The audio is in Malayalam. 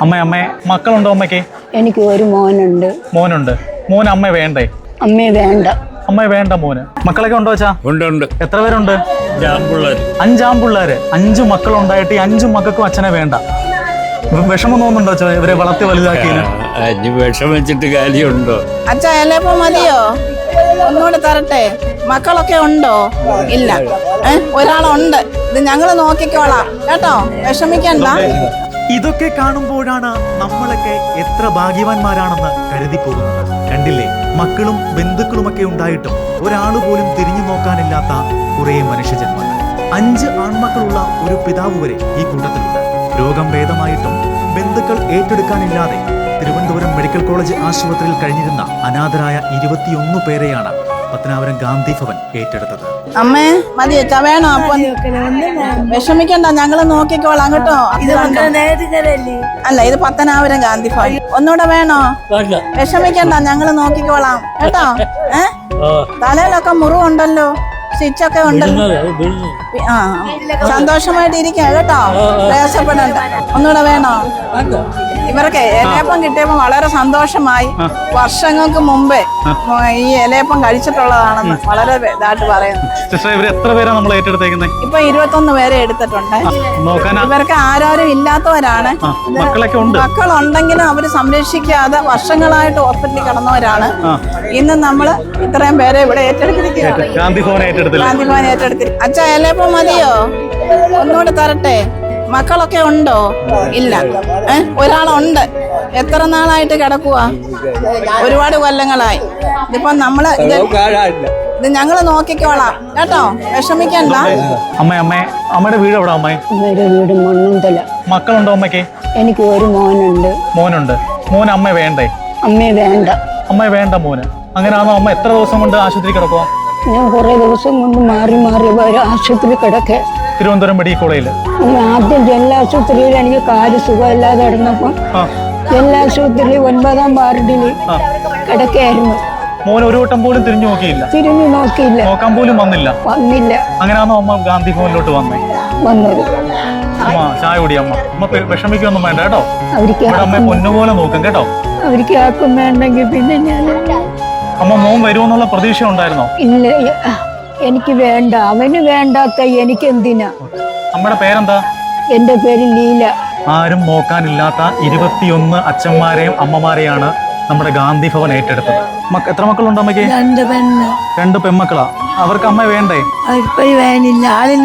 അമ്മേ മക്കളുണ്ടോ അമ്മയ്ക്ക്? എനിക്ക് ഒരു മോനുണ്ട്. മോന് അമ്മ വേണ്ടേ? അമ്മേ വേണ്ട. അമ്മ വേണ്ട മോന്. മക്കളൊക്കെ ഉണ്ടോ വെച്ചാ? ഉണ്ട്. എത്ര പേരുണ്ട്? 5 ആൺപിള്ളേര്. 5 മക്കളുണ്ടായിട്ട് ഈ 5 മക്കൾക്കും അച്ഛനെ വേണ്ട. വിഷമം തോന്നുന്നുണ്ടോ അച്ഛാ ഇവരെ വളർത്തി വലുതാക്കി? വിഷമിച്ചിട്ട് കാര്യമുണ്ടോ? അച്ഛാ എലപ്പോ മതിയോ? ഒന്നുകൂടെ തരട്ടെ? മക്കളൊക്കെ ഉണ്ടോ? ഇല്ല. ഒരാളുണ്ട്. ഇത് ഞങ്ങള് നോക്കിക്കോളാം കേട്ടോ, വിഷമിക്കണ്ട. ഇതൊക്കെ കാണുമ്പോഴാണ് നമ്മളൊക്കെ എത്ര ഭാഗ്യവാന്മാരാണെന്ന് കരുതി പോകുന്നത്. കണ്ടില്ലേ, മക്കളും ബന്ധുക്കളുമൊക്കെ ഉണ്ടായിട്ടും ഒരാള് പോലും തിരിഞ്ഞു നോക്കാനില്ലാത്ത കുറെ മനുഷ്യജന്മങ്ങൾ. 5 ആൺമക്കളുള്ള ഒരു പിതാവ് വരെ ഈ കൂട്ടത്തിലുണ്ട്. രോഗം ഭേദമായിട്ടും ബന്ധുക്കൾ ഏറ്റെടുക്കാനില്ലാതെ തിരുവനന്തപുരം മെഡിക്കൽ കോളേജ് ആശുപത്രിയിൽ കഴിഞ്ഞിരുന്ന അനാഥരായ 21 പേരെയാണ് പത്തനാപുരം ഗാന്ധി ഭവൻ ഏറ്റെടുത്തത്. അമ്മേ മതി അച്ഛാ, വേണോ? അപ്പൊ വിഷമിക്കണ്ട, ഞങ്ങള് നോക്കിക്കോളാം കേട്ടോ. അല്ല, ഇത് പത്തനാപുരം ഗാന്ധി ഭവൻ. ഒന്നുകൂടെ വേണോ? വിഷമിക്കണ്ട, ഞങ്ങള് നോക്കിക്കോളാം കേട്ടോ. തലയിലൊക്കെ മുറിവുണ്ടല്ലോ, സ്റ്റിച്ചൊക്കെ ഉണ്ടല്ലോ. സന്തോഷമായിട്ട് ഇരിക്കാം കേട്ടോ, പ്രയാസപ്പെടണ്ട. ഒന്നുകൂടെ വേണോ? ഇവർക്ക് ഇലയപ്പം കിട്ടിയപ്പോ വളരെ സന്തോഷമായി. വർഷങ്ങൾക്ക് മുമ്പേ ഈ ഇലയപ്പം കഴിച്ചിട്ടുള്ളതാണെന്ന് വളരെ ഇതായിട്ട് പറയുന്നു. ഇപ്പൊ 21 പേരെ എടുത്തിട്ടുണ്ട്. ഇവർക്ക് ആരും ഇല്ലാത്തവരാണ്. മക്കളുണ്ടെങ്കിലും അവര് സംരക്ഷിക്കാതെ വർഷങ്ങളായിട്ട് ഹോസ്പിറ്റലിൽ കിടന്നവരാണ്. ഇന്ന് നമ്മള് ഇത്രയും പേരെ ഇവിടെ ഏറ്റെടുത്തിരിക്കുകയാണ്. ഗാന്ധി ഭവൻ ഏറ്റെടുത്തിരിക്കും. അച്ഛാ ഇലയപ്പം മതിയോ? ഒന്നുകൂടെ തരട്ടെ? മക്കളൊക്കെ ഉണ്ടോ? ഇല്ല. ഒരാളുണ്ട്. എത്ര നാളായിട്ട് കിടക്കുക? ഒരുപാട് കൊല്ലങ്ങളായി. ഇതിപ്പോ നമ്മള് ഇത് ഞങ്ങള് നോക്കിക്കോളാം കേട്ടോ, വിഷമിക്കണ്ട. അമ്മയുടെ വീട് എവിടെ? അമ്മയുടെ വീട് മണ്ണന്തല. മക്കളുണ്ടോ അമ്മയ്ക്ക്? എനിക്ക് ഒരു മോനുണ്ട്. മോന് അമ്മ വേണ്ടേ? അമ്മേ വേണ്ട. അമ്മ വേണ്ട മോന്. അങ്ങനെയാണോ? അമ്മ എത്ര ദിവസം കൊണ്ട് ആശുപത്രി കിടക്കുക? ഞാൻ കുറെ ദിവസം കൊണ്ട് മാറി ആശുപത്രി കിടക്കെ. തിരുവനന്തപുരം മെഡിക്കൽ കോളേജിൽ ആദ്യം ജില്ലാ ആശുപത്രിയിൽ എനിക്ക് കാല് സുഖമില്ലാതെ കിടന്നപ്പോ ജില്ലാ ആശുപത്രിയിൽ 9ാം വാർഡില് കിടക്കായിരുന്നു. മോൻ ഒരു വട്ടം പോലും തിരിഞ്ഞു നോക്കിയില്ല. നോക്കാൻ പോലും വന്നില്ല. അങ്ങനെയാണോ അമ്മ ഗാന്ധി ഭവനിലോട്ട് വന്നത്? അമ്മ ചായ കുടി. അമ്മ വിഷമിക്കൊന്നും വേണ്ട കേട്ടോ. അമ്മ പൊന്നുപോലെ നോക്കും കേട്ടോ. അവർക്ക് ആക്കും വേണ്ടെങ്കിൽ പിന്നെ ഞാൻ അമ്മ മോൻ വരുമെന്നുള്ള പ്രതീക്ഷ ഉണ്ടായിരുന്നോ? ഇല്ല, എനിക്ക് വേണ്ട. അവന് വേണ്ടാത്ത എനിക്ക് എന്തിനാ? അമ്മയുടെ പേരെന്താ? എന്റെ പേര് ലീല. ആരും നോക്കാനില്ലാത്ത 21 അച്ഛന്മാരെയും അമ്മമാരെയാണ് നമ്മുടെ ഗാന്ധി ഭവൻ ഏറ്റെടുത്തത്. എത്ര മക്കളുണ്ട് അമ്മയ്ക്ക്? 2 പെണ്ണ്. 2 പെൺമക്കളാ. അവർക്ക് അമ്മ വേണ്ടേ? വേനില്ല.